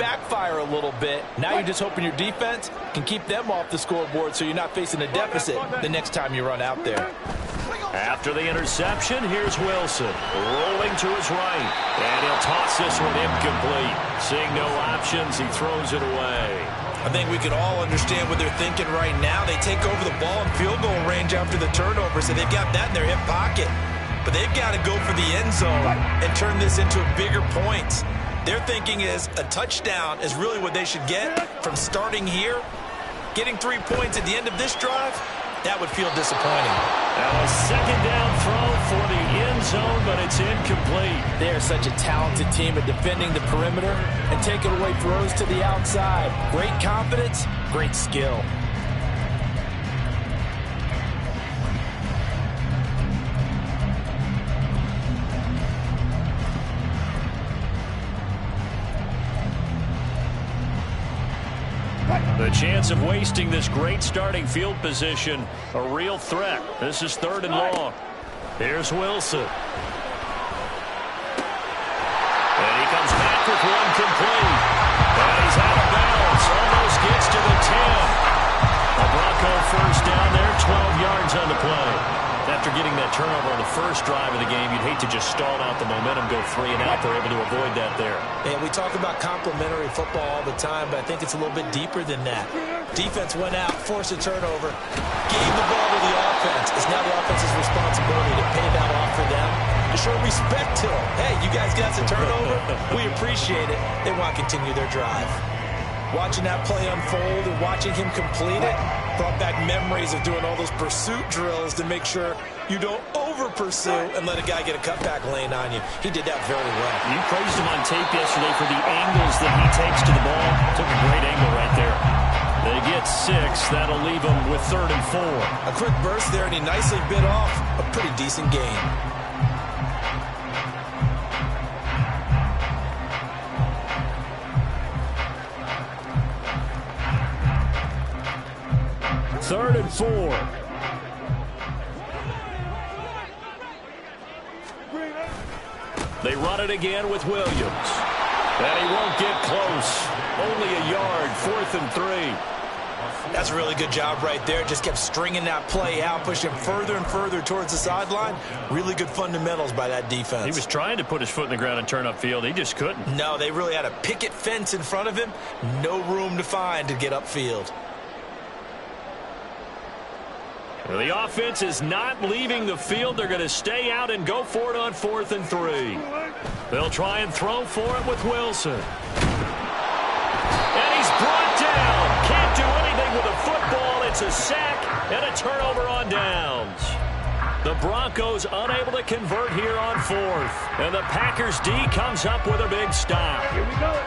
backfire a little bit. Now you're just hoping your defense can keep them off the scoreboard so you're not facing a deficit the next time you run out there. After the interception, here's Wilson. Rolling to his right. And he'll toss this one incomplete. Seeing no options, he throws it away. I think we can all understand what they're thinking right now. They take over the ball in field goal range after the turnover, so they've got that in their hip pocket. But they've got to go for the end zone and turn this into a bigger point. Their thinking is a touchdown is really what they should get from starting here. Getting 3 points at the end of this drive, that would feel disappointing. Now a second down throw for the end zone, but it's incomplete. They are such a talented team at defending the perimeter and taking away throws to the outside. Great confidence, great skill. The chance of wasting this great starting field position, a real threat. This is 3rd and long. Here's Wilson. And he comes back with one complete. And he's out of bounds. Almost gets to the 10. A Bronco first down there, 12 yards on the play. After getting that turnover on the first drive of the game, you'd hate to just stall out the momentum, go 3 and out. They're able to avoid that there. And we talk about complementary football all the time, but I think it's a little bit deeper than that. Defense went out, forced a turnover, gave the ball to the offense. It's now the offense's responsibility to pay that off for them, to show respect to them. Hey, you guys got the turnover. We appreciate it. They want to continue their drive. Watching that play unfold and watching him complete it brought back memories of doing all those pursuit drills to make sure you don't over-pursue and let a guy get a cutback lane on you. He did that very well. You praised him on tape yesterday for the angles that he takes to the ball. Took a great angle right there. They get 6. That'll leave them with 3rd and 4. A quick burst there, and he nicely bit off a pretty decent gain. Third and 4. They run it again with Williams. And he won't get close. Only a yard, 4th and 3. That's a really good job right there. Just kept stringing that play out, pushing further and further towards the sideline. Really good fundamentals by that defense. He was trying to put his foot in the ground and turn upfield. He just couldn't. No, they really had a picket fence in front of him. No room to find to get upfield. Well, the offense is not leaving the field. They're going to stay out and go for it on 4th and 3. They'll try and throw for it with Wilson. And he's brought down. Can't do anything with a football. It's a sack and a turnover on downs. The Broncos unable to convert here on 4th. And the Packers D comes up with a big stop.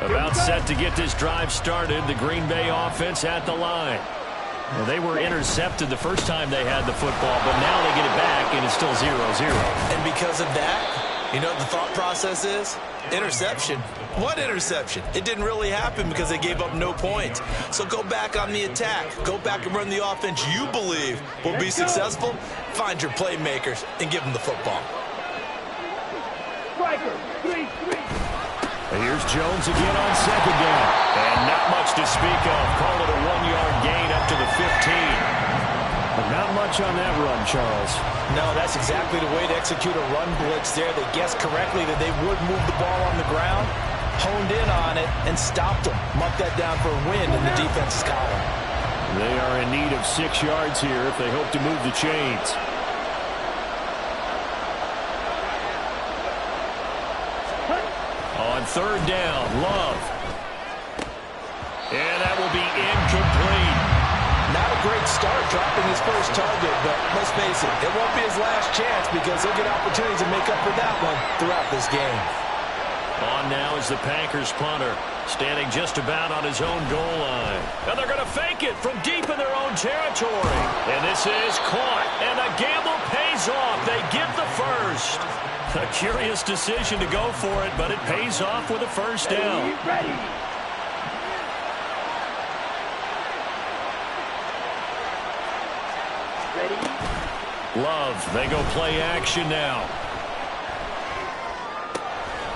About set to get this drive started. The Green Bay offense at the line. Well, they were intercepted the first time they had the football, but now they get it back, and it's still 0-0. And because of that, you know what the thought process is? Interception. What interception? It didn't really happen because they gave up no points. So go back on the attack. Go back and run the offense you believe will be successful. Find your playmakers and give them the football. Here's Jones again on 2nd down. And not much to speak of. Call it a 1-yard gain up to the 15. But not much on that run, Charles. No, that's exactly the way to execute a run blitz there. They guessed correctly that they would move the ball on the ground, honed in on it, and stopped them. Marked that down for a win in the defense's column. They are in need of 6 yards here if they hope to move the chains. On 3rd down, Love. And that will be incomplete. Not a great start dropping his first target, but let's face it, it won't be his last chance because he'll get opportunities to make up for that one throughout this game. On now is the Packers punter, standing just about on his own goal line. And they're going to fake it from deep in their own territory. And this is caught, and the gamble pays off. They get the first. A curious decision to go for it, but it pays off with a first down. Ready. Love, they go play action now.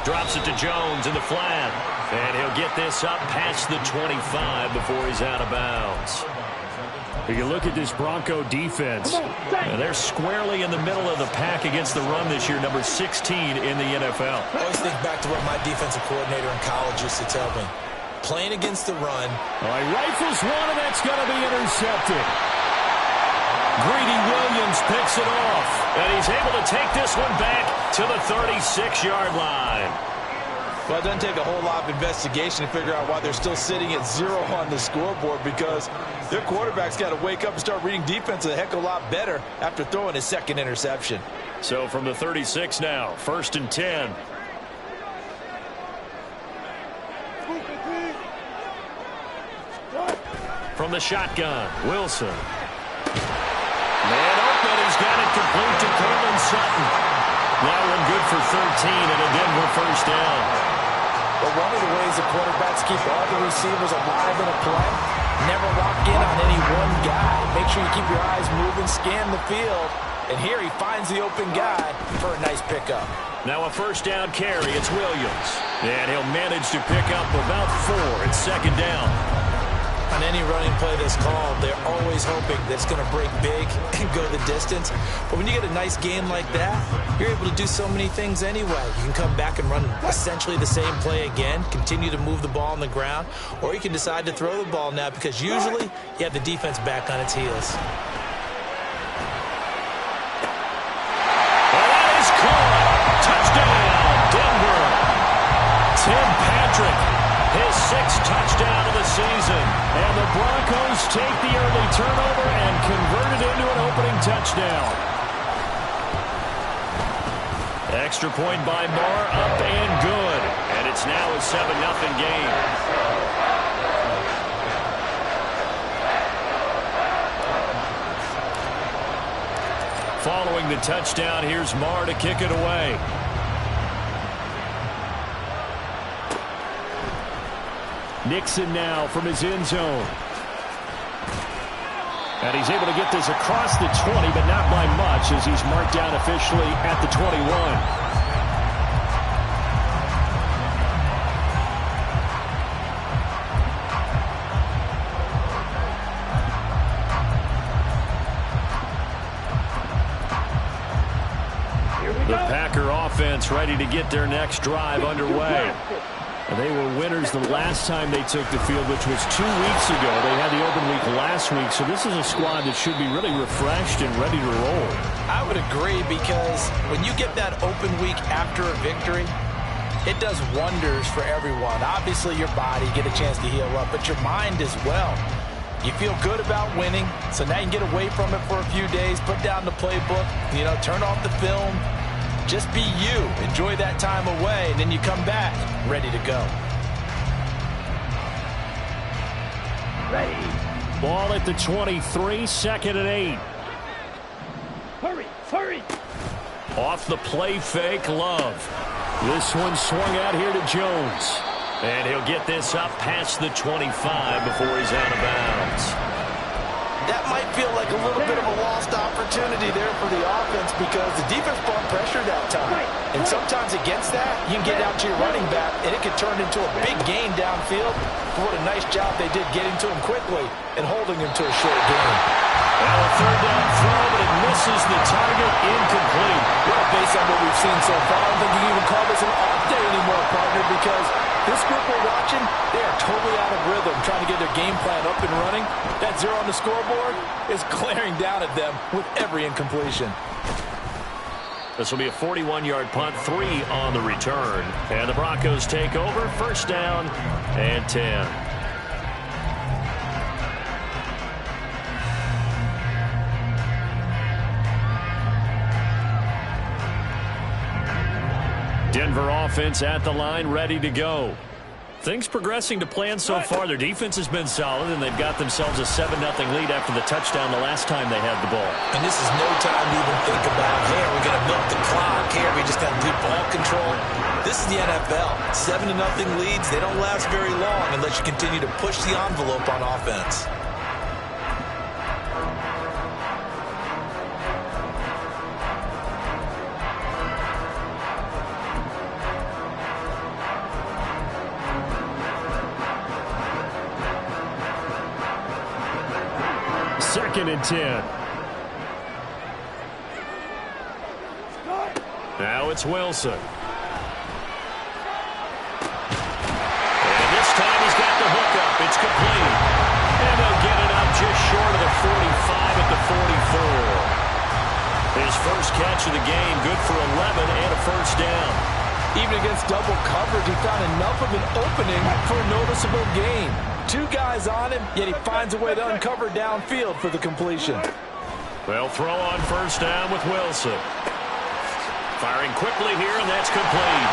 Drops it to Jones in the flat. And he'll get this up past the 25 before he's out of bounds. You look at this Bronco defense, and they're squarely in the middle of the pack against the run this year, number 16 in the NFL. I always think back to what my defensive coordinator in college used to tell me. Playing against the run. All right, rifles one, and that's going to be intercepted. Greedy Williams picks it off, and he's able to take this one back to the 36-yard line. Well, it doesn't take a whole lot of investigation to figure out why they're still sitting at 0 on the scoreboard, because their quarterback's got to wake up and start reading defense a heck of a lot better after throwing his second interception. So from the 36 now, 1st and 10. From the shotgun, Wilson. Man open, he's got it complete to Courtland Sutton. That one good for 13 and a Denver first down. But one of the ways the quarterbacks keep all the receivers alive in a play, never lock in on any one guy. Make sure you keep your eyes moving, scan the field. And here he finds the open guy for a nice pickup. Now a first down carry, it's Williams. And he'll manage to pick up about 4 at second down. On any running play that's called, they're always hoping that it's going to break big and go the distance. But when you get a nice game like that, you're able to do so many things anyway. You can come back and run essentially the same play again, continue to move the ball on the ground, or you can decide to throw the ball now because usually you have the defense back on its heels. And that is caught. Touchdown, Denver. Tim Patrick, his 6th touchdown of the season. And the Broncos take the early turnover and convert it into an opening touchdown. Extra point by Marr, up and good. And it's now a 7-0 game. Following the touchdown, here's Marr to kick it away. Nixon now from his end zone. And he's able to get this across the 20, but not by much as he's marked down officially at the 21. The Packer offense ready to get their next drive underway. They were winners the last time they took the field, which was 2 weeks ago. They had the open week last week, so this is a squad that should be really refreshed and ready to roll. I would agree, because when you get that open week after a victory, it does wonders for everyone. Obviously, your body, get a chance to heal up, but your mind as well. You feel good about winning, so now you can get away from it for a few days, put down the playbook, turn off the film. Just be you. Enjoy that time away, and then you come back ready to go. Ready. Ball at the 23, 2nd and 8. Hurry. Off the play fake, Love. This one swung out here to Jones. And he'll get this up past the 25 before he's out of bounds. That might feel like a little bit of a lost opportunity there for the offense, because the defense brought pressure that time. And sometimes against that, you can get out to your running back, and it could turn into a big gain downfield. What a nice job they did getting to him quickly and holding him to a short gain. Now a 3rd down throw, but it misses the target, incomplete. Well, based on what we've seen so far, I don't think you can even call this an off day anymore, partner, because this group we're watching, they are totally out of rhythm, trying to get their game plan up and running. That 0 on the scoreboard is glaring down at them with every incompletion. This will be a 41-yard punt, 3 on the return. And the Broncos take over, 1st down and 10. Denver offense at the line, ready to go. Things progressing to plan so far. Their defense has been solid, and they've got themselves a 7-0 lead after the touchdown the last time they had the ball. And this is no time to even think about, hey, are we going to milk the clock? Hey, are we just going to do ball control? This is the NFL. 7-0 leads, they don't last very long unless you continue to push the envelope on offense. 2nd and 10. Now it's Wilson. And this time he's got the hookup. It's complete. And they'll get it up just short of the 45 at the 44. His first catch of the game, good for 11 and a first down. Even against double coverage, he found enough of an opening for a noticeable gain. 2 guys on him, yet he finds a way to uncover downfield for the completion. They'll throw on first down with Wilson. Firing quickly here, and that's complete.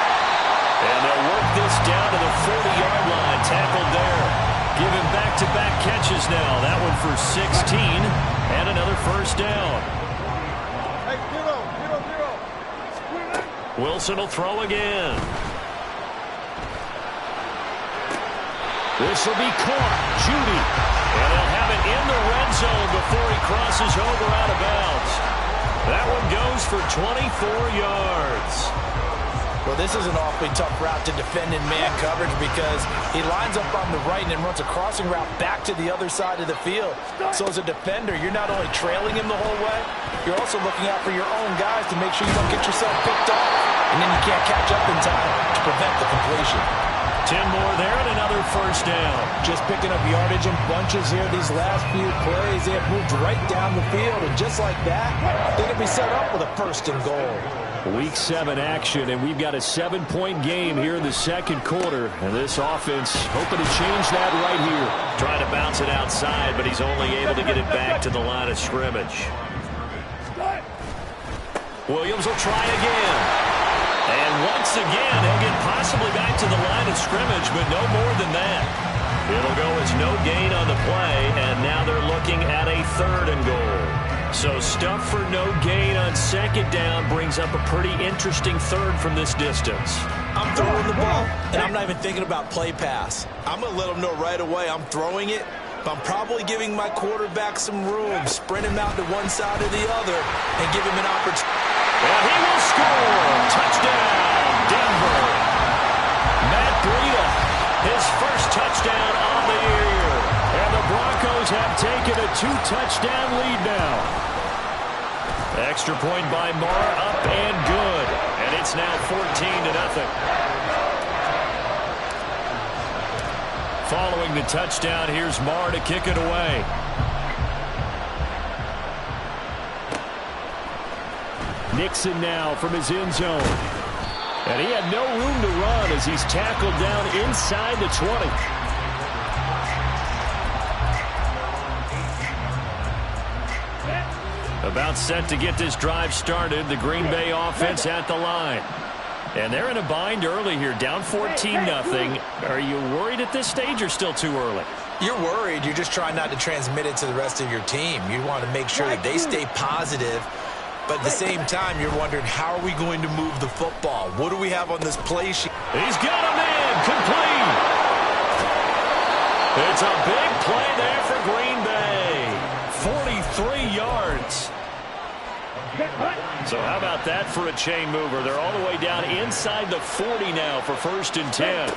And they'll work this down to the 40-yard line. Tackled there. Giving back-to-back catches now. That one for 16, and another first down. Wilson will throw again. This will be caught. Judy. And they'll have it in the red zone before he crosses over out of bounds. That one goes for 24 yards. Well, this is an awfully tough route to defend in man coverage because he lines up on the right and then runs a crossing route back to the other side of the field. So as a defender, you're not only trailing him the whole way, you're also looking out for your own guys to make sure you don't get yourself picked off. And then you can't catch up in time to prevent the completion. 10 more there and another first down. Just picking up yardage in bunches here these last few plays. They have moved right down the field, and just like that, they can be set up with a first and goal. Week 7 action, and we've got a 7-point game here in the second quarter. And this offense hoping to change that right here. Trying to bounce it outside, but he's only able to get it back to the line of scrimmage. Williams will try again. And once again, he'll get possibly back to the line of scrimmage, but no more than that. It'll go as no gain on the play, and now they're looking at a 3rd and goal. So stuff for no gain on 2nd down brings up a pretty interesting 3rd from this distance. I'm throwing the ball, and I'm not even thinking about play pass. I'm going to let them know right away I'm throwing it, but I'm probably giving my quarterback some room, sprint him out to one side or the other, and give him an opportunity. And he will score. Touchdown, Denver. Matt Breida, his first touchdown on the year. And the Broncos have taken a 2-touchdown lead now. Extra point by Mara, up and good. And it's now 14-0. Following the touchdown, here's Mara to kick it away. Nixon now from his end zone. And he had no room to run as he's tackled down inside the 20. About set to get this drive started. The Green Bay offense at the line. And they're in a bind early here, down 14-0. Are you worried at this stage or still too early? You're worried. You're just trying not to transmit it to the rest of your team. You want to make sure that they stay positive. But at the same time, you're wondering, how are we going to move the football? What do we have on this play sheet? He's got a man, complete. It's a big play there for Green Bay. 43 yards. So how about that for a chain mover? They're all the way down inside the 40 now for 1st and 10.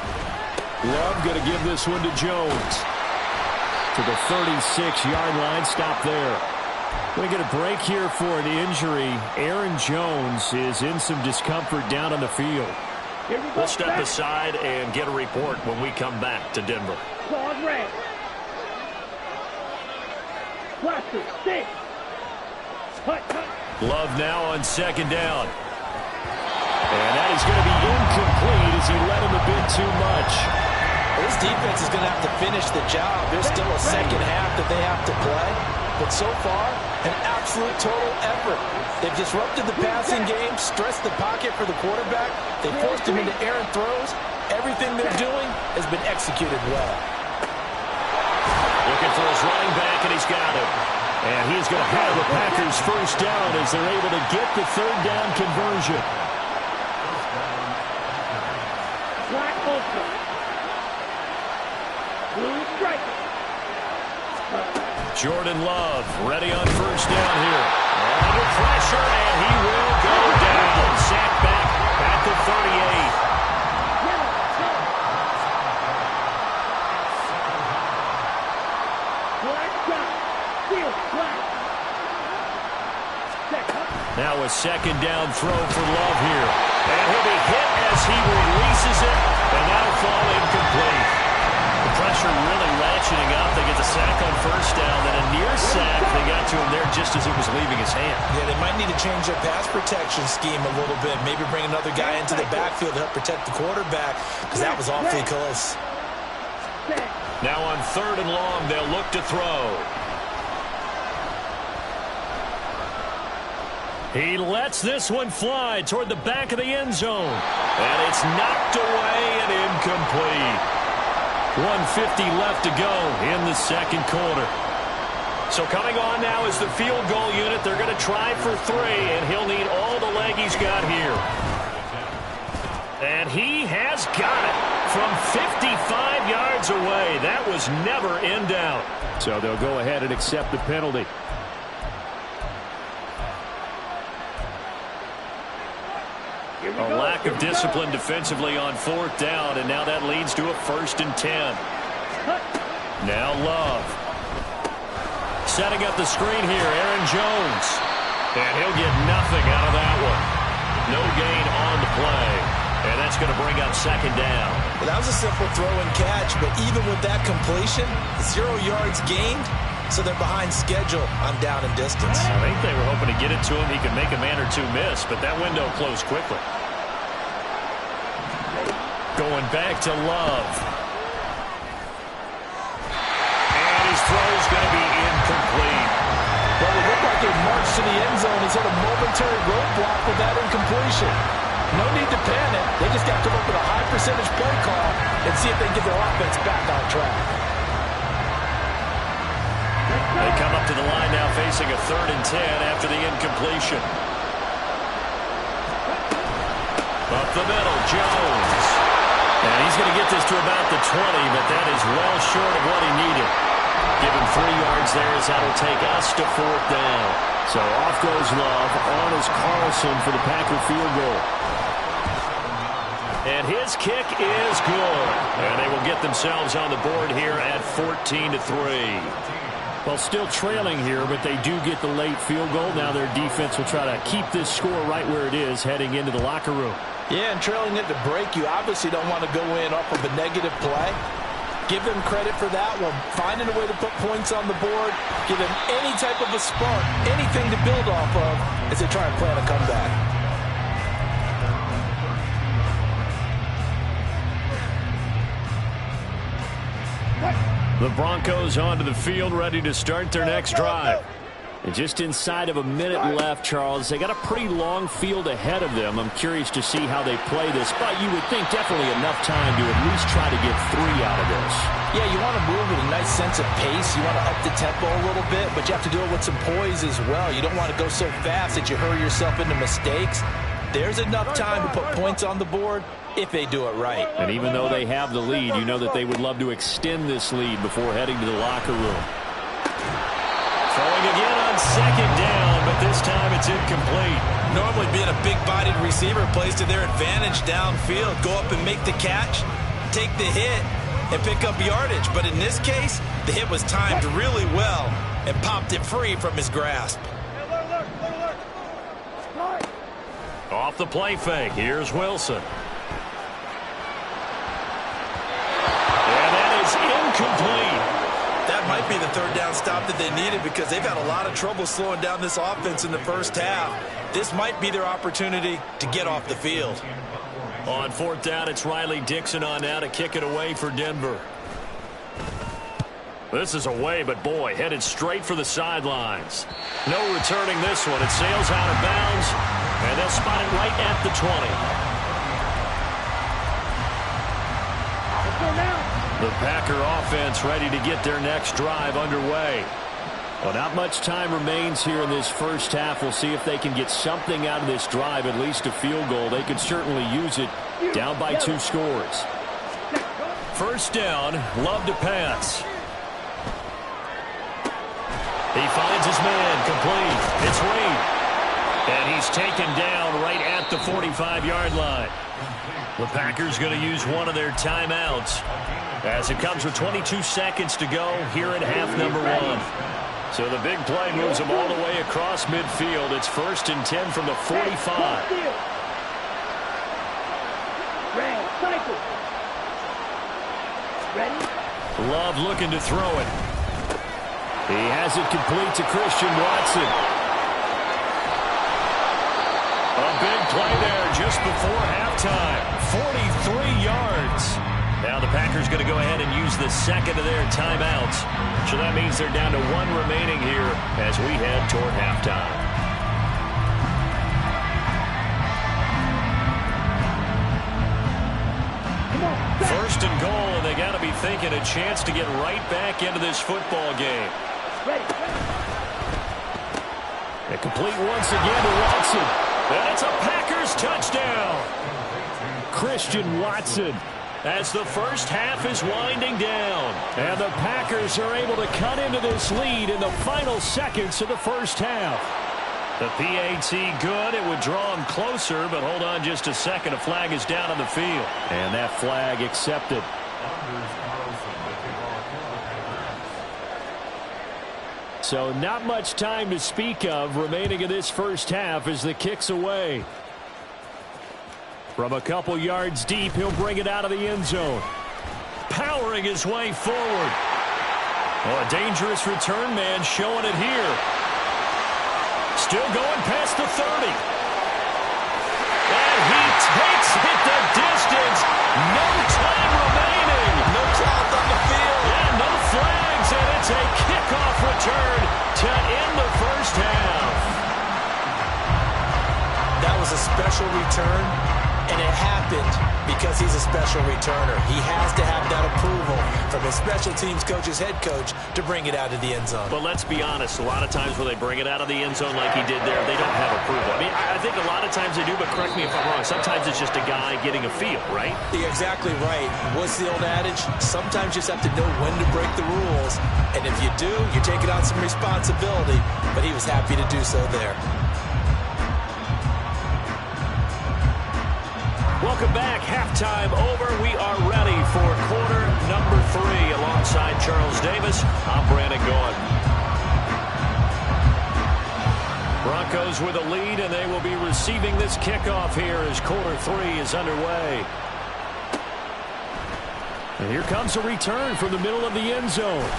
Love going to give this one to Jones. To the 36-yard line, stop there. We're going to get a break here for an injury. Aaron Jones is in some discomfort down on the field. We'll step aside and get a report when we come back to Denver. Love now on 2nd down. And that is going to be incomplete as he led him a bit too much. This defense is going to have to finish the job. There's still a second half that they have to play. But so far, an absolute total effort. They've disrupted the passing game, stressed the pocket for the quarterback. They forced him into errant throws. Everything they're doing has been executed well. Looking for his running back, and he's got him. And he's going to have the Packers first down as they're able to get the 3rd down conversion. Jordan Love ready on first down here. Under pressure, and he will go down. Sacked back at the 38. Now a second down throw for Love here. And he'll be hit as he releases it, and that'll fall incomplete. The pressure really ratcheting up. They get the sack on first down, then a near sack. They got to him there just as it was leaving his hand. Yeah, they might need to change their pass protection scheme a little bit. Maybe bring another guy into the backfield to help protect the quarterback, because that was awfully close. Now on 3rd and long, they'll look to throw. He lets this one fly toward the back of the end zone. And it's knocked away and incomplete. 1:50 left to go in the second quarter. So coming on now is the field goal unit. They're going to try for 3, and he'll need all the leg he's got here. And he has got it from 55 yards away. That was never in doubt. So they'll go ahead and accept the penalty. A lack of discipline defensively on 4th down, and now that leads to a 1st and 10. Now Love. Setting up the screen here, Aaron Jones. And he'll get nothing out of that one. No gain on the play. And that's going to bring up 2nd down. Well, that was a simple throw and catch, but even with that completion, 0 yards gained, so they're behind schedule on down and distance. I think they were hoping to get it to him. He could make a man or two miss, but that window closed quickly. Going back to Love. And his throw's going to be incomplete. Well, it looked like it marched to the end zone. He's hit a momentary roadblock with that incompletion. No need to panic. They just got to come up with a high percentage play call and see if they can get their offense back on track. They come up to the line now facing a 3rd and 10 after the incompletion. Up the middle, Jones. And he's going to get this to about the 20, but that is well short of what he needed. Give him 3 yards there as that'll take us to 4th down. So off goes Love. On is Carlson for the Packer field goal. And his kick is good. And they will get themselves on the board here at 14-3. Well, still trailing here, but they do get the late field goal. Now their defense will try to keep this score right where it is heading into the locker room. Yeah, and trailing it to break, you obviously don't want to go in off of a negative play. Give them credit for that one. Finding a way to put points on the board, give them any type of a spark, anything to build off of as they try and plan a comeback. The Broncos onto the field, ready to start their next drive. And just inside of a minute left, Charles. They got a pretty long field ahead of them. I'm curious to see how they play this, but you would think definitely enough time to at least try to get 3 out of this. Yeah, you want to move with a nice sense of pace. You want to up the tempo a little bit, but you have to do it with some poise as well. You don't want to go so fast that you hurry yourself into mistakes. There's enough time to put points on the board if they do it right. And even though they have the lead, you know that they would love to extend this lead before heading to the locker room. Throwing again on 2nd down, but this time it's incomplete. Normally being a big-bodied receiver plays to their advantage downfield. Go up and make the catch, take the hit, and pick up yardage. But in this case, the hit was timed really well and popped it free from his grasp. Off the play fake, here's Wilson. And that is incomplete. That might be the 3rd down stop that they needed because they've had a lot of trouble slowing down this offense in the first half. This might be their opportunity to get off the field. On 4th down, it's Riley Dixon on now to kick it away for Denver. This is away, but boy, headed straight for the sidelines. No returning this one. It sails out of bounds, and they'll spot it right at the 20. The Packer offense ready to get their next drive underway. Well, not much time remains here in this first half. We'll see if they can get something out of this drive, at least a field goal. They could certainly use it down by 2 scores. 1st down, Love to pass. He finds his man, complete. It's Reed. And he's taken down right at the 45-yard line. The Packers going to use one of their timeouts as it comes with 22 seconds to go here at half number 1. So the big play moves them all the way across midfield. It's 1st and 10 from the 45. Love looking to throw it. He has it complete to Christian Watson. A big play there just before halftime. 43 yards. Now the Packers going to go ahead and use the second of their timeouts. So that means they're down to 1 remaining here as we head toward halftime. First and goal, and they got to be thinking a chance to get right back into this football game. And complete once again to Watson. And it's a Packers touchdown. Christian Watson, as the first half is winding down. And the Packers are able to cut into this lead in the final seconds of the first half. The PAT good. It would draw them closer, but hold on just a second. A flag is down on the field. And that flag accepted. So not much time to speak of remaining in this first half as the kick's away. From a couple yards deep, he'll bring it out of the end zone. Powering his way forward. Oh, a dangerous return man showing it here. Still going past the 30. And he takes it the distance. No time remaining. No cloth on the field. Yeah, no flags, and it's a kickoff return to end the first half. That was a special return, and it happened because he's a special returner. He has to have that approval from his special teams coach's head coach to bring it out of the end zone. But let's be honest, a lot of times when they bring it out of the end zone like he did there, they don't have approval. I mean, I think a lot of times they do, but correct me if I'm wrong. Sometimes it's just a guy getting a feel, right? You're exactly right. What's the old adage? Sometimes you just have to know when to break the rules. And if you do, you're taking on some responsibility. But he was happy to do so there. Welcome back. Halftime over. We are ready for quarter number 3. Alongside Charles Davis, I'm Brandon Gaudin. Broncos with a lead, and they will be receiving this kickoff here as quarter 3 is underway. And here comes a return from the middle of the end zone.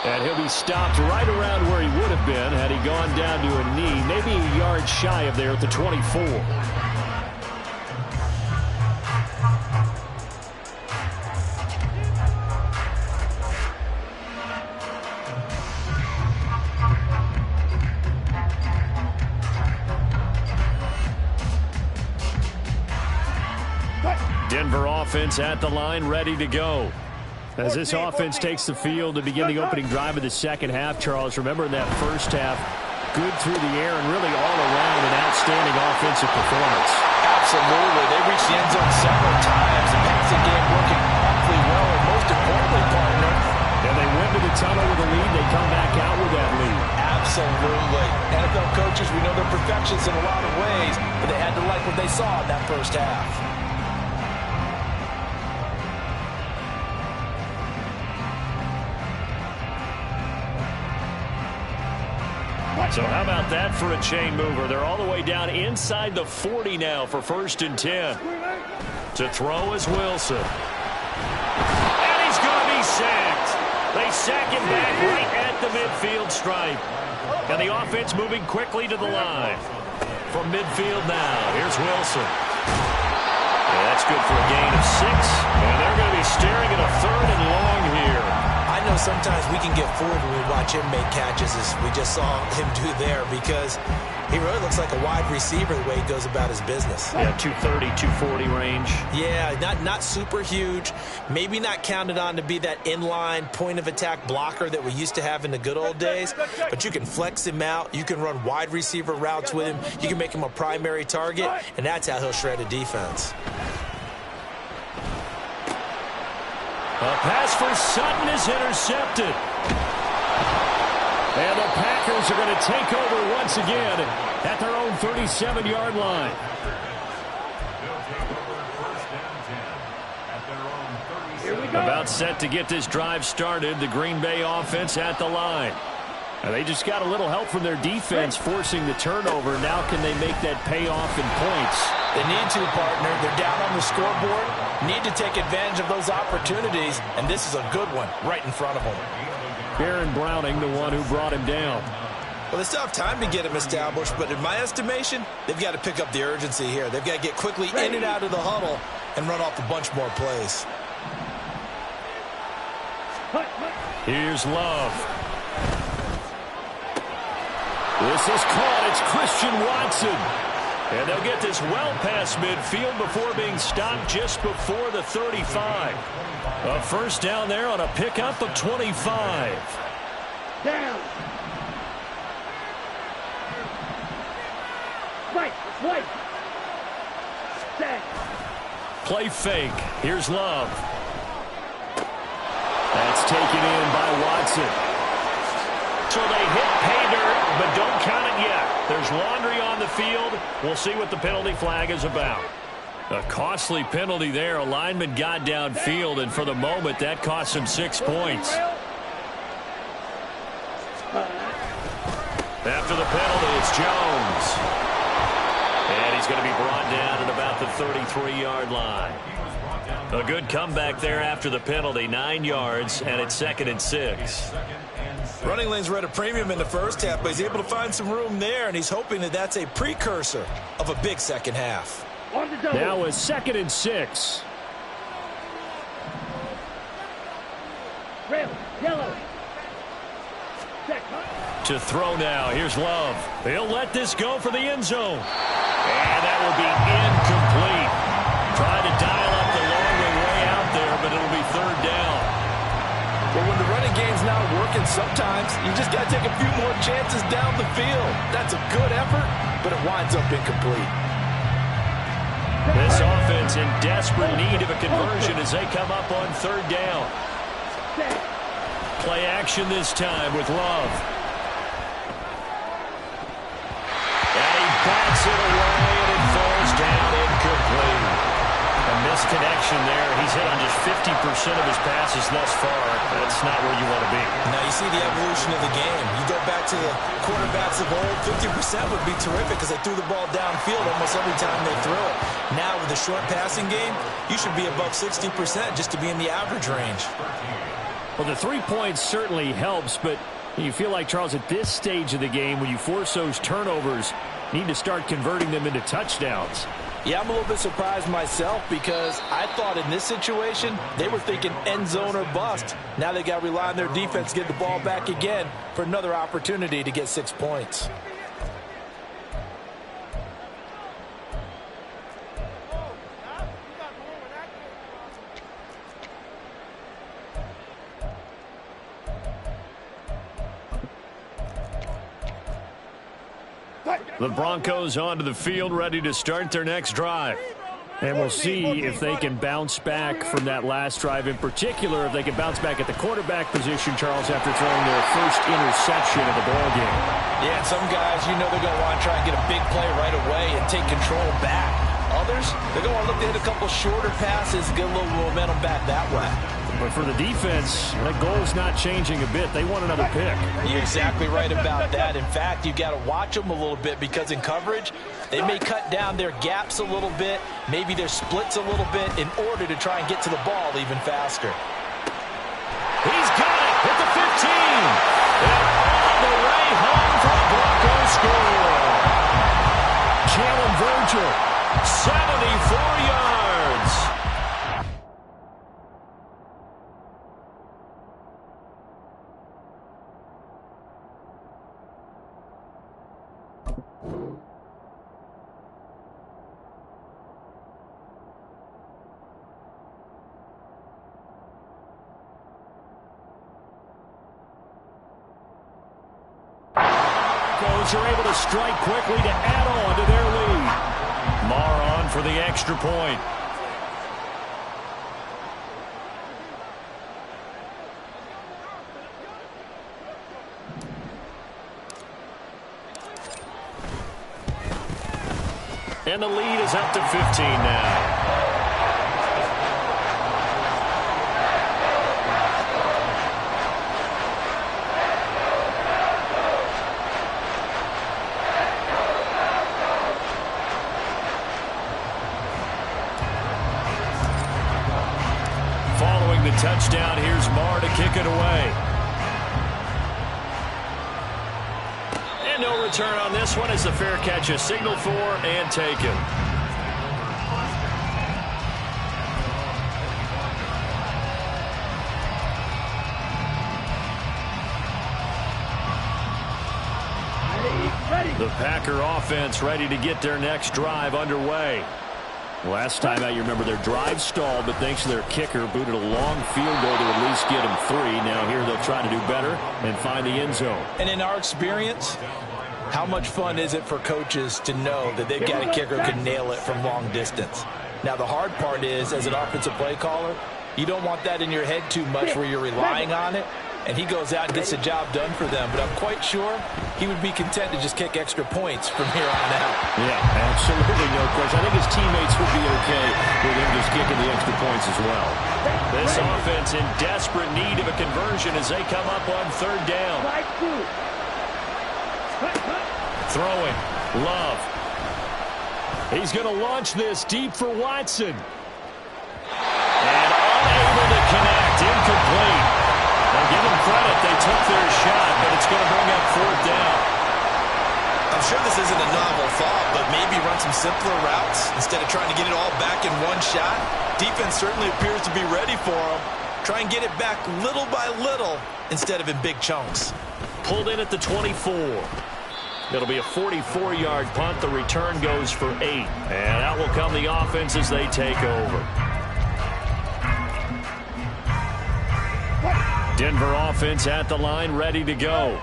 And he'll be stopped right around where he would have been had he gone down to a knee, maybe a yard shy of there at the 24. Denver offense at the line, ready to go. As this offense takes the field to begin the opening drive of the second half, Charles, remember in that first half, good through the air and really all around an outstanding offensive performance. Absolutely. They reached the end zone several times. The passing game working awfully well, and most importantly, partner. And they went to the tunnel with a lead. They come back out with that lead. Absolutely. NFL coaches, we know they're perfectionists in a lot of ways, but they had to like what they saw in that first half. So how about that for a chain mover? They're all the way down inside the 40 now for 1st and 10. To throw is Wilson. And he's going to be sacked. They sack him back right at the midfield stripe. And the offense moving quickly to the line. From midfield now, here's Wilson. And that's good for a gain of 6. And they're going to be staring at a 3rd and long here. I know sometimes we can get fooled when we watch him make catches, as we just saw him do there, because he really looks like a wide receiver the way he goes about his business. Yeah, 230, 240 range. Yeah, not super huge. Maybe not counted on to be that inline point-of-attack blocker that we used to have in the good old days, but you can flex him out. You can run wide receiver routes with him. You can make him a primary target, and that's how he'll shred a defense. A pass for Sutton is intercepted. And the Packers are going to take over once again at their own 37-yard line. About set to get this drive started. The Green Bay offense at the line. And they just got a little help from their defense forcing the turnover. Now can they make that pay off in points? They need to, partner. They're down on the scoreboard. Need to take advantage of those opportunities, and this is a good one right in front of them. Baron Browning, the one who brought him down. Well, they still have time to get him established, but in my estimation, they've got to pick up the urgency here. They've got to get quickly in and out of the huddle and run off a bunch more plays. Here's Love. This is caught. It's Christian Watson. And they'll get this well past midfield before being stopped just before the 35. A first down there on a pickup of 25. Down. Right. Set. Play fake. Here's Love. That's taken in by Watson. So they hit pay dirt, but don't count it yet. There's laundry on the field. We'll see what the penalty flag is about. A costly penalty there. A lineman got downfield, and for the moment, that cost him 6 points. After the penalty, it's Jones. And he's going to be brought down at about the 33-yard line. A good comeback there after the penalty, 9 yards, and it's 2nd and 6. Running lanes were at a premium in the first half, but he's able to find some room there, and he's hoping that that's a precursor of a big second half. Now it's 2nd and 6. Red, yellow. To throw now. Here's Love. He'll let this go for the end zone. And that will be incomplete. Trying to dial up the long way out there, but it'll be 3rd down. Well, when the running game's not working, sometimes you just got to take a few more chances down the field. That's a good effort, but it winds up incomplete. This offense in desperate need of a conversion as they come up on 3rd down. Play action this time with Love. And he bats it away, and it falls down incomplete. A misconnection there. He's hit on just 50% of his passes thus far. That's not where you want to be. Now you see the evolution of the game. You go back to the quarterbacks of old, 50% would be terrific because they threw the ball downfield almost every time they threw it. Now with the short passing game, you should be above 60% just to be in the average range. Well, the 3 points certainly helps, but you feel like, Charles, at this stage of the game, when you force those turnovers, you need to start converting them into touchdowns. Yeah, I'm a little bit surprised myself because I thought in this situation they were thinking end zone or bust. Now they got to rely on their defense to get the ball back again for another opportunity to get 6 points. The Broncos onto the field, ready to start their next drive. And we'll see if they can bounce back from that last drive. In particular, if they can bounce back at the quarterback position, Charles, after throwing their first interception of the ballgame. Yeah, and some guys, you know they're going to want to try and get a big play right away and take control back. Others, they're going to want to look to hit a couple shorter passes, get a little momentum back that way. But for the defense, that goal's not changing a bit. They want another pick. You're exactly right about that. In fact, you've got to watch them a little bit because in coverage, they may cut down their gaps a little bit, maybe their splits a little bit in order to try and get to the ball even faster. He's got it at the 15. And all the way home for the Broncos score. Jalen Virgil, 74 yards. Are able to strike quickly to add on to their lead. Marr on for the extra point. And the lead is up to 15 now. touchdown. Here's Marr to kick it away. And no return on this one as the fair catch is signaled for and taken. The Packer offense ready to get their next drive underway. Last time out, you remember their drive stalled, but thanks to their kicker, booted a long field goal to at least get them 3. Now here they'll try to do better and find the end zone. And in our experience, how much fun is it for coaches to know that they've got a kicker who can nail it from long distance? Now the hard part is, as an offensive play caller, you don't want that in your head too much where you're relying on it. And he goes out and gets the job done for them. But I'm quite sure he would be content to just kick extra points from here on out. Yeah, absolutely, no question. I think his teammates would be okay with him just kicking the extra points as well. This offense in desperate need of a conversion as they come up on 3rd down. Throwing. Love. He's going to launch this deep for Watson. And unable to connect. Incomplete. Now give them credit. They took their shot, but it's going to bring up 4th down. I'm sure this isn't a novel thought, but maybe run some simpler routes instead of trying to get it all back in one shot. Defense certainly appears to be ready for them. Try and get it back little by little instead of in big chunks. Pulled in at the 24. It'll be a 44-yard punt. The return goes for 8. And out will come the offense as they take over. Denver offense at the line, ready to go.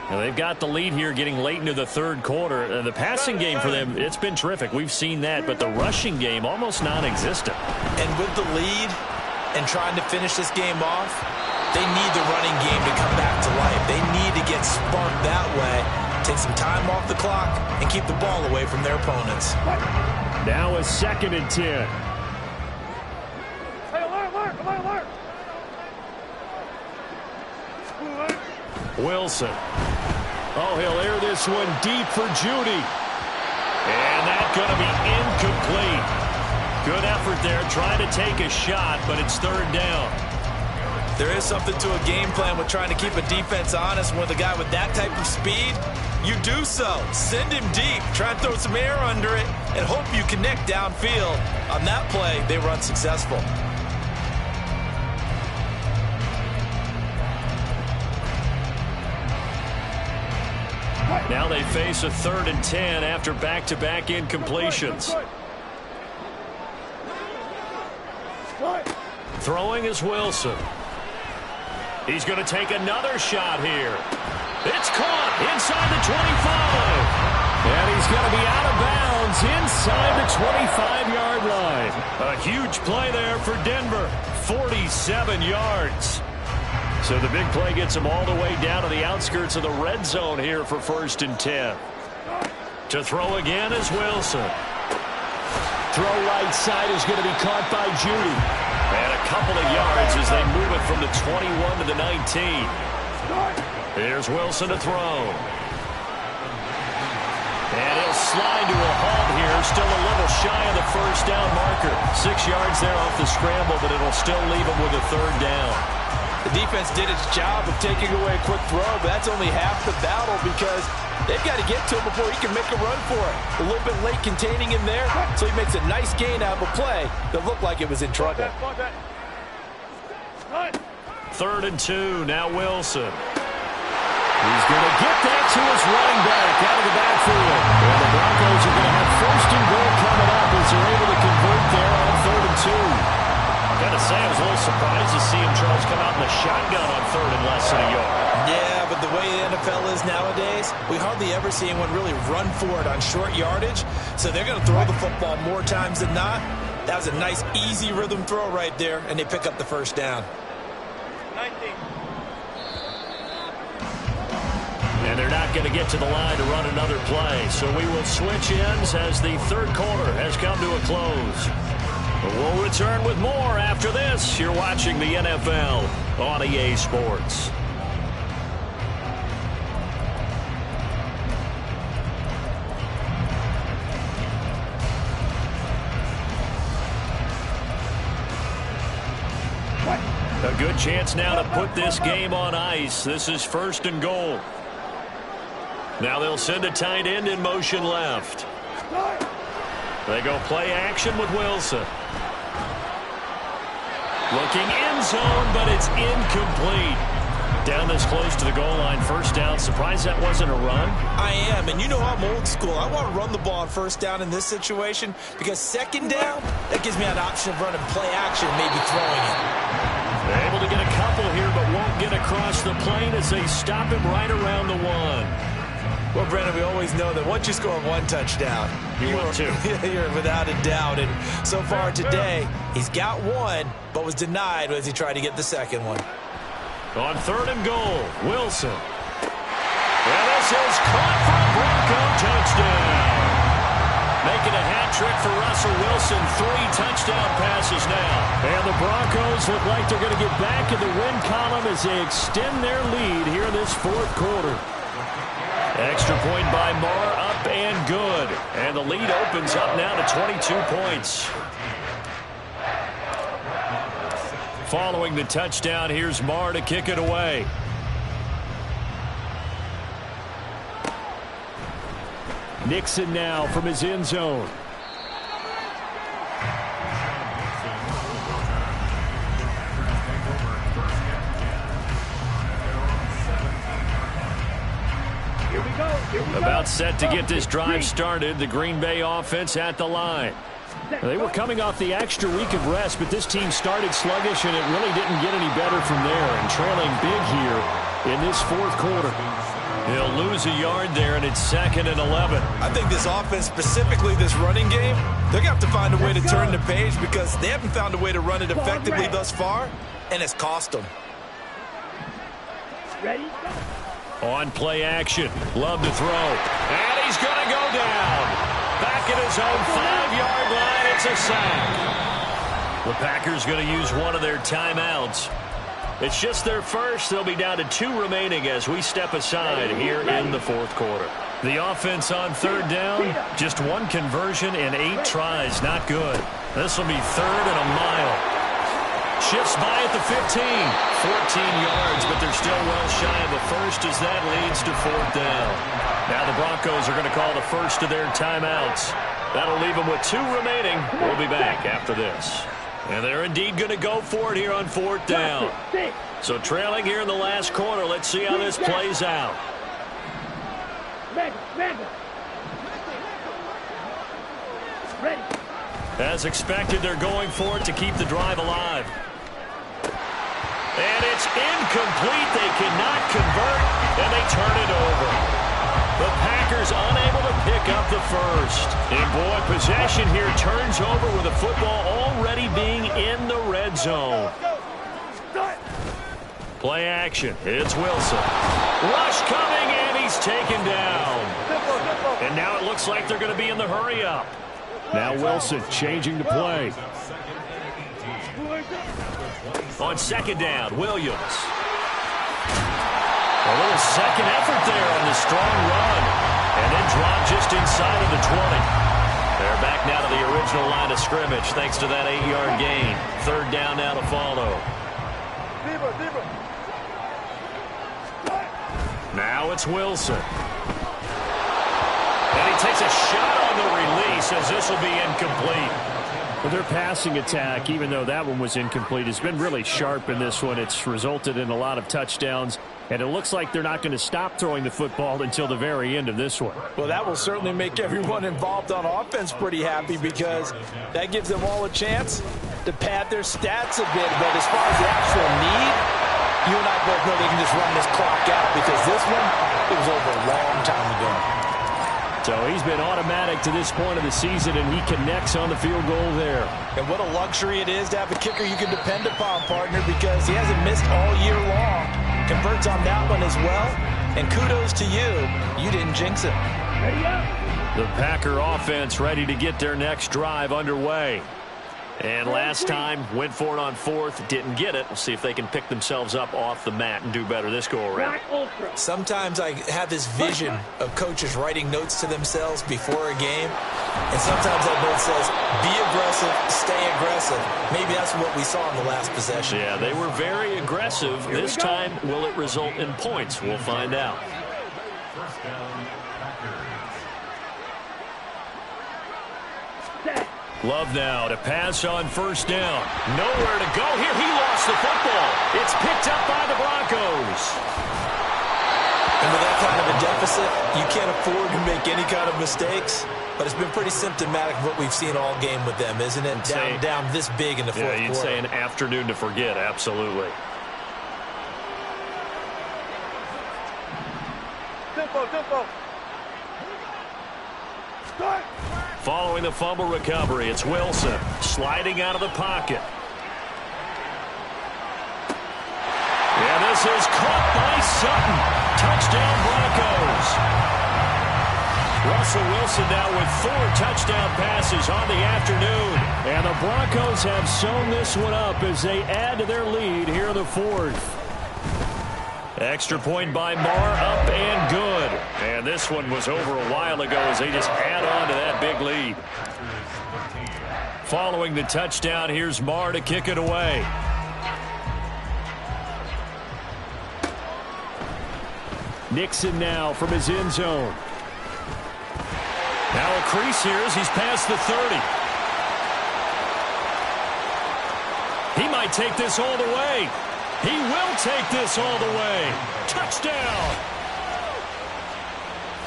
Now they've got the lead here getting late into the 3rd quarter. The passing game for them, it's been terrific. We've seen that, but the rushing game almost non-existent. And with the lead and trying to finish this game off, they need the running game to come back to life. They need to get sparked that way, take some time off the clock, and keep the ball away from their opponents. Now a 2nd and 10. Wilson. Oh, he'll air this one deep for Judy. And that's going to be incomplete. Good effort there, trying to take a shot, but it's 3rd down. There is something to a game plan with trying to keep a defense honest. With a guy with that type of speed, you do so. Send him deep. Try and throw some air under it and hope you connect downfield. On that play, they run successful. Now they face a 3rd and 10 after back-to-back incompletions. Throwing is Wilson. He's going to take another shot here. It's caught inside the 25. And he's going to be out of bounds inside the 25-yard line. A huge play there for Denver. 47 yards. So the big play gets him all the way down to the outskirts of the red zone here for 1st and 10. To throw again is Wilson. Throw right side is going to be caught by Judy. And a couple of yards as they move it from the 21 to the 19. Here's Wilson to throw. And he'll slide to a halt here. Still a little shy of the 1st down marker. 6 yards there off the scramble, but it'll still leave him with a 3rd down. The defense did its job of taking away a quick throw, but that's only half the battle because they've got to get to him before he can make a run for it. A little bit late containing him there, so he makes a nice gain out of a play that looked like it was in trouble. 3rd and 2, now Wilson. He's going to get that to his running back out of the backfield. And the Broncos are going to have 1st and goal coming up as they're able to convert there on 3rd and 2. Got to say, I was a little surprised to see him, Charles, come out in the shotgun on 3rd and less than a yard. Yeah, but the way the NFL is nowadays, we hardly ever see anyone really run for it on short yardage. So they're going to throw the football more times than not. That was a nice, easy rhythm throw right there, and they pick up the 1st down. 19. And they're not going to get to the line to run another play. So we will switch ends as the 3rd quarter has come to a close. We'll return with more after this. You're watching the NFL on EA Sports. Good chance now to put this game on ice. This is 1st and goal. Now they'll send a tight end in motion left. They go play action with Wilson. Looking end zone, but it's incomplete. Down this close to the goal line, 1st down. Surprised that wasn't a run? I am, and you know I'm old school. I want to run the ball on 1st down in this situation because 2nd down, that gives me an option of running play action, maybe throwing it. They're able to get a couple here, but won't get across the plane as they stop him right around the 1. Well, Brandon, we always know that once you score 1 touchdown, you're without a doubt. And so far today, he's got 1, but was denied as he tried to get the 2nd one. On 3rd and goal, Wilson. And this is caught for a Bronco touchdown. Making a hat trick for Russell Wilson. 3 touchdown passes now. And the Broncos look like they're going to get back in the win column as they extend their lead here in this 4th quarter. Extra point by Marr, up and good. And the lead opens up now to 22 points. Following the touchdown, here's Marr to kick it away. Nixon now from his end zone. About set to get this drive started. The Green Bay offense at the line. They were coming off the extra week of rest, but this team started sluggish, and it really didn't get any better from there. And trailing big here in this 4th quarter. He'll lose a yard there, and it's 2nd and 11. I think this offense, specifically this running game, they're going to have to find a way to turn the page because they haven't found a way to run it effectively thus far, and it's cost them. Ready? On play action. Love to throw. And he's going to go down. Back at his own 5-yard line. It's a sack. The Packers going to use one of their timeouts. It's just their first. They'll be down to 2 remaining as we step aside here in the 4th quarter. The offense on 3rd down. Just 1 conversion and 8 tries. Not good. This will be 3rd and a mile. Shifts by at the 15. 14 yards, but they're still well shy of the first as that leads to 4th down. Now the Broncos are going to call the first of their timeouts. That'll leave them with 2 remaining. We'll be back after this. And they're indeed going to go for it here on 4th down. So trailing here in the last quarter. Let's see how this plays out. Ready. As expected, they're going for it to keep the drive alive. And it's incomplete. They cannot convert, and they turn it over. The Packers unable to pick up the first. And boy, possession here turns over with the football already being in the red zone. Play action. It's Wilson. Rush coming, and he's taken down. And now it looks like they're going to be in the hurry-up. Now Wilson changing the play. On 2nd down, Williams. A little second effort there on the strong run. And then dropped just inside of the 20. They're back now to the original line of scrimmage thanks to that 8-yard gain. 3rd down now to follow. Now it's Wilson. And he takes a shot on the release as this will be incomplete. Well, their passing attack, even though that one was incomplete, has been really sharp in this one. It's resulted in a lot of touchdowns, and it looks like they're not going to stop throwing the football until the very end of this one. Well, that will certainly make everyone involved on offense pretty happy because that gives them all a chance to pad their stats a bit. But as far as the actual need, you and I both know they can just run this clock out because this one, it was over a long time ago. So he's been automatic to this point of the season, and he connects on the field goal there. And what a luxury it is to have a kicker you can depend upon, partner, because he hasn't missed all year long. Converts on that one as well. And kudos to you. You didn't jinx it. The Packer offense ready to get their next drive underway. And last time, went for it on fourth, didn't get it. We'll see if they can pick themselves up off the mat and do better this go-around. Sometimes I have this vision of coaches writing notes to themselves before a game, and sometimes that note says, be aggressive, stay aggressive. Maybe that's what we saw in the last possession. Yeah, they were very aggressive. This time, will it result in points? We'll find out. Love now to pass on first down. Nowhere to go here. He lost the football. It's picked up by the Broncos. And with that kind of a deficit, you can't afford to make any kind of mistakes. But it's been pretty symptomatic of what we've seen all game with them, isn't it? Down this big in the fourth quarter. Yeah, you'd say an afternoon to forget, absolutely. Tempo. Start. Following the fumble recovery, it's Wilson sliding out of the pocket. And this is caught by Sutton. Touchdown Broncos. Russell Wilson now with 4 touchdown passes on the afternoon. And the Broncos have sewn this one up as they add to their lead here in the fourth. Extra point by Marr, up and good. And this one was over a while ago as they just add on to that big lead. Following the touchdown, here's Marr to kick it away. Nixon now from his end zone. Now a crease here as he's past the 30. He might take this all the way. He will take this all the way. Touchdown.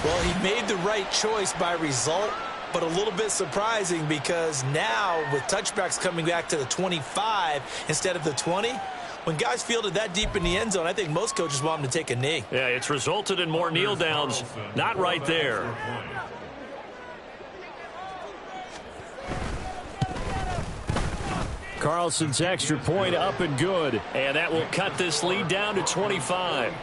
Well, he made the right choice by result, but a little bit surprising because now with touchbacks coming back to the 25 instead of the 20, when guys fielded that deep in the end zone, I think most coaches want them to take a knee. Yeah, it's resulted in more kneel downs. Not right there. Carlson's extra point up and good. And that will cut this lead down to 25.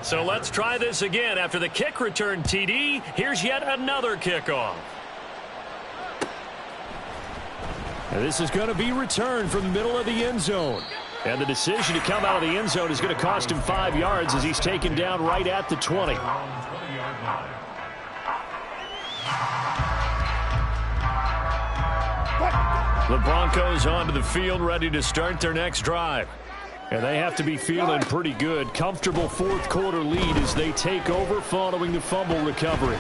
So let's try this again. After the kick return TD, here's yet another kickoff. And this is going to be returned from the middle of the end zone. And the decision to come out of the end zone is going to cost him 5 yards as he's taken down right at the 20. The Broncos onto the field, ready to start their next drive. And they have to be feeling pretty good. Comfortable fourth quarter lead as they take over following the fumble recovery.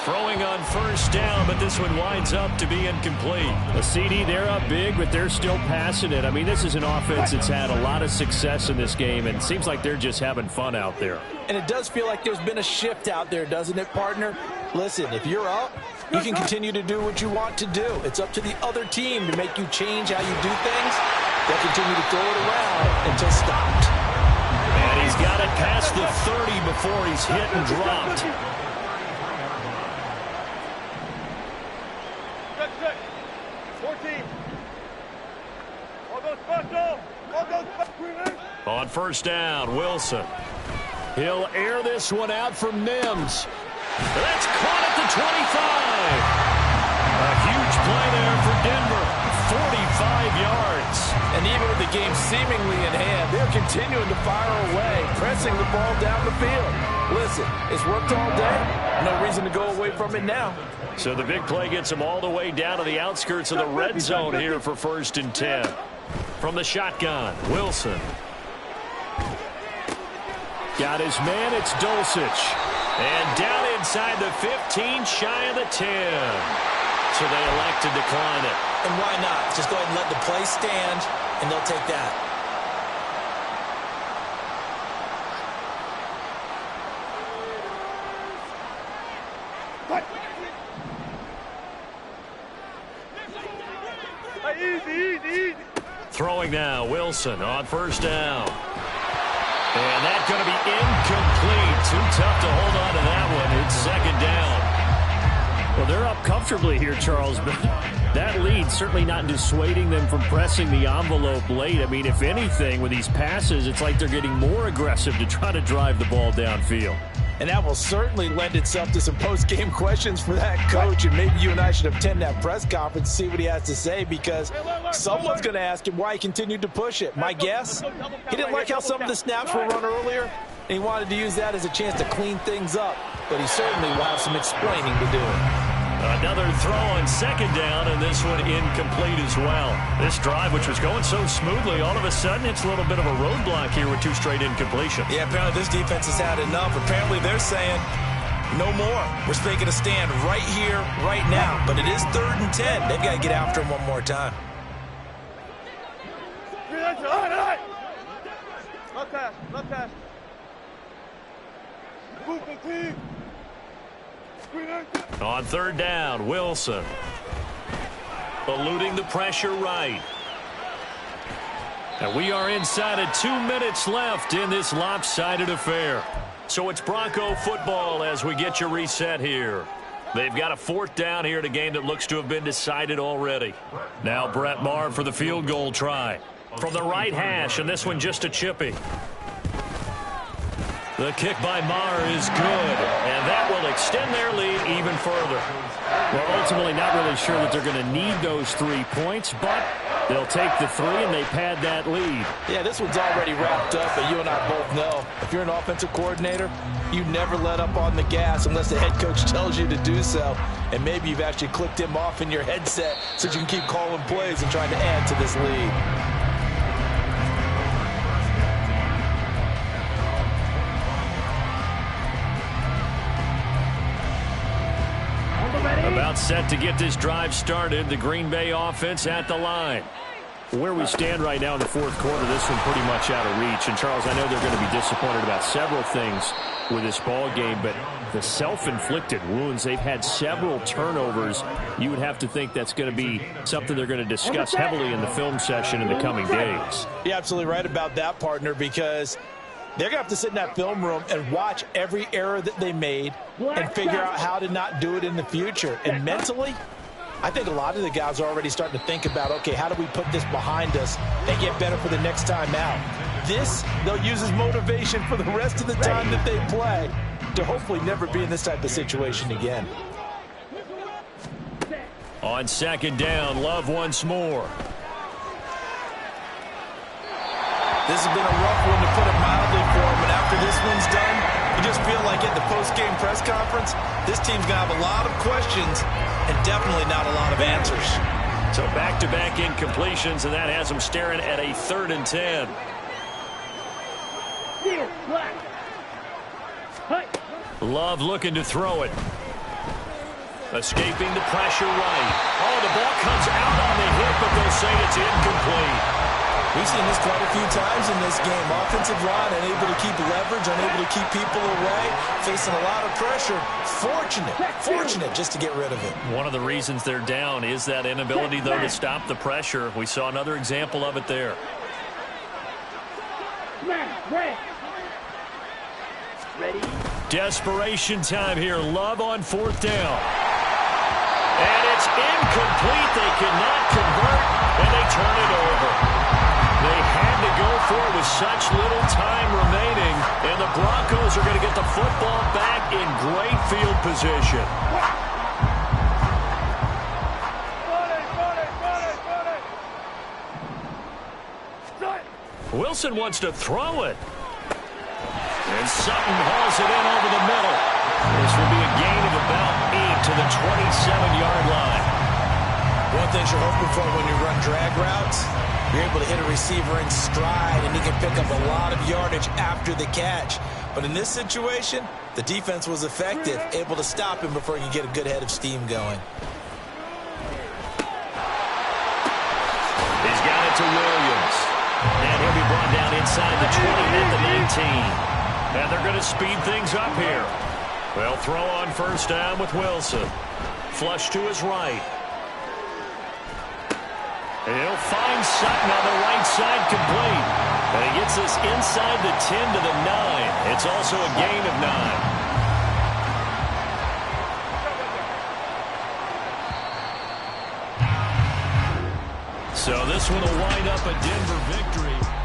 Throwing on first down, but this one winds up to be incomplete. The CD, they're up big, but they're still passing it. I mean, this is an offense that's had a lot of success in this game, and it seems like they're just having fun out there. And it does feel like there's been a shift out there, doesn't it, partner? Listen, if you're up, you can continue to do what you want to do. It's up to the other team to make you change how you do things. They'll continue to throw it around until stopped. And he's got it past the 30 before he's hit and dropped. On first down, Wilson. He'll air this one out from Mims. That's caught at the 25. A huge play there for Denver. 45 yards. And even with the game seemingly in hand, they're continuing to fire away, pressing the ball down the field. Listen, it's worked all day. No reason to go away from it now. So the big play gets them all the way down to the outskirts of the red zone here for 1st and 10. From the shotgun, Wilson. Got his man, it's Dulcich. And down inside the 15, shy of the 10. So they elect to decline it. And why not? Just go ahead and let the play stand, and they'll take that. Easy. Throwing now, Wilson on first down. And that's going to be incomplete. Too tough to hold on to that one. It's 2nd down. Well, they're up comfortably here, Charles, but that lead certainly not dissuading them from pressing the envelope late. I mean, if anything, with these passes, it's like they're getting more aggressive to try to drive the ball downfield. And that will certainly lend itself to some post-game questions for that coach. And maybe you and I should attend that press conference and see what he has to say, because someone's going to ask him why he continued to push it. My guess, he didn't like how some of the snaps were run earlier, and he wanted to use that as a chance to clean things up. But he certainly will have some explaining to do. Another throw on second down, and this one incomplete as well. This drive, which was going so smoothly, all of a sudden it's a little bit of a roadblock here with 2 straight incompletions. Yeah, apparently this defense has had enough. Apparently they're saying no more. We're making a stand right here, right now. But it is 3rd and 10. They've got to get after him one more time. On 3rd down, Wilson. Eluding the pressure right. And we are inside of 2 minutes left in this lopsided affair. So it's Bronco football as we get you reset here. They've got a 4th down here in a game that looks to have been decided already. Now Brett Maher for the field goal try. From the right hash, and this one just a chippy. The kick by Maher is good, and that will extend their lead even further. Well, ultimately not really sure that they're going to need those 3 points, but they'll take the 3 and they pad that lead. Yeah, this one's already wrapped up, but you and I both know if you're an offensive coordinator, you never let up on the gas unless the head coach tells you to do so. And maybe you've actually clicked him off in your headset so you can keep calling plays and trying to add to this lead. About set to get this drive started. The Green Bay offense at the line. Where we stand right now in the 4th quarter, this one pretty much out of reach. And, Charles, I know they're going to be disappointed about several things with this ball game, but the self-inflicted wounds, they've had several turnovers. You would have to think that's going to be something they're going to discuss heavily in the film session in the coming days. You're absolutely right about that, partner, because they're going to have to sit in that film room and watch every error that they made and figure out how to not do it in the future. And mentally, I think a lot of the guys are already starting to think about, okay, how do we put this behind us and get better for the next time out? This, they'll use as motivation for the rest of the time that they play to hopefully never be in this type of situation again. On 2nd down, Love once more. This has been a rough one, to put it mildly, for him. And after this one's done, you just feel like at the post-game press conference, this team's going to have a lot of questions and definitely not a lot of answers. So back-to-back incompletions, and that has them staring at a 3rd and 10. Love looking to throw it. Escaping the pressure right. Oh, the ball comes out on the hit, but they'll say it's incomplete. We've seen this quite a few times in this game. Offensive line unable to keep leverage, unable to keep people away, facing a lot of pressure. Fortunate just to get rid of it. One of the reasons they're down is that inability, though, to stop the pressure. We saw another example of it there. Ready? Desperation time here. Love on 4th down. And it's incomplete. They cannot convert, and they turn it over. They had to go for it with such little time remaining, and the Broncos are going to get the football back in great field position. Wilson wants to throw it. And Sutton hauls it in over the middle. This will be a gain of about 8 to the 27-yard line. One thing you're hoping for when you run drag routes, you're able to hit a receiver in stride, and he can pick up a lot of yardage after the catch. But in this situation, the defense was effective, able to stop him before he could get a good head of steam going. He's got it to Williams. And he'll be brought down inside the 20 at the 19. And they're going to speed things up here. They'll throw on 1st down with Wilson. Flush to his right. He'll find Sutton on the right side, complete. And he gets this inside the 10 to the 9. It's also a gain of 9. This one will wind up a Denver victory.